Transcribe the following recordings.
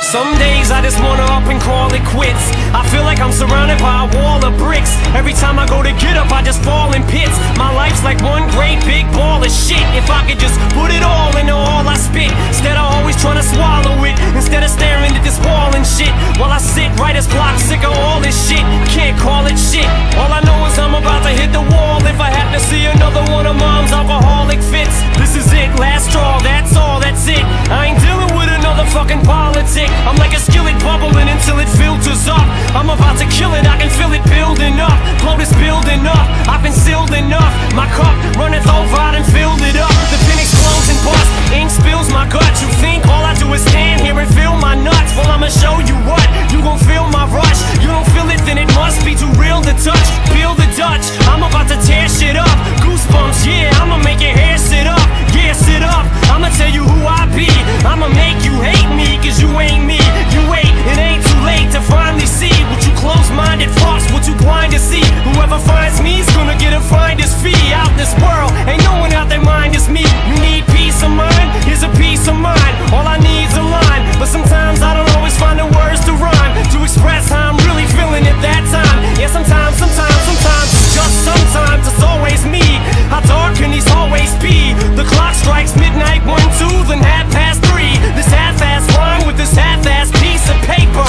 Some days I just wanna up and call it quits. I feel like I'm surrounded by a wall of bricks. Every time I go to get up, I just fall in pits. My life's like one great big ball of shit. If I could just put it all into all I spit, instead of always trying to swallow it, instead of staring at this wall and shit, while I sit writer's block, sick of all this shit. Can't call it shit. All I know is I'm about to hit the wall if I have to see another one of mom's alcoholic fits. This is it, last straw, that's all, that's it. I ain't dealing with another fucking politic. I'm like a skillet bubbling until it filters up. I'm about to kill it, I can feel it building up. Bloat is building up, I've been sealed enough. My cup runneth over, I done filled it up. The pin explodes and busts, ink spills my guts. You think all I do is stand here and feel my nuts? Well, I'ma show you what, you gon' feel my rush. You don't feel it, then it must be too real to touch. Feel the Dutch, I'm about to tear shit up. Goosebumps, yeah, I'ma make your hair sit up. Yeah, sit up, I'ma tell you who I be. I'ma make you hate me, cause you ain't me. You wait, it ain't too late to finally see what you close-minded fucks, what you blind to see. Whoever finds me's gonna get a finder's fee. Out this world, ain't no one out their mind is me. You need peace of mind, here's a piece of mind. All I need's a line, but sometimes I don't always find the words to rhyme, to express how I'm really feeling at that time. Yeah, sometimes, just sometimes it's always me. How dark can these hallways be? The clock strikes midnight, 1, 2, then 3:30. This half-ass rhyme with this half-ass piece of paper.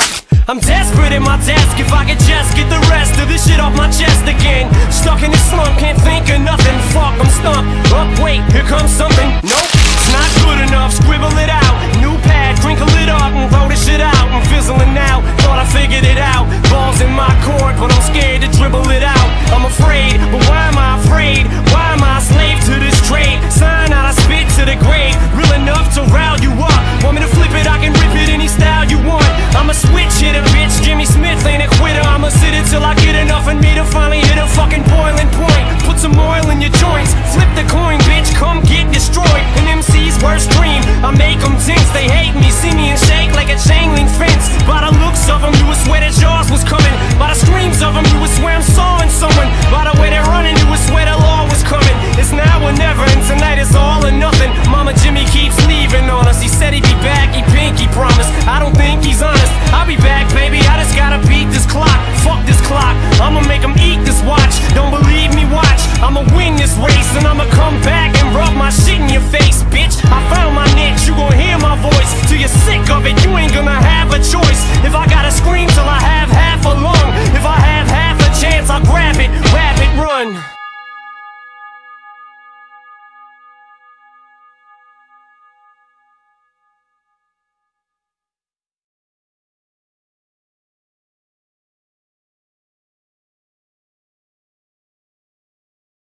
I'm desperate at my desk, if I could just get the rest of this shit off my chest again. Stuck in this slump, can't think of nothing, fuck, I'm stumped. Up, wait, here comes something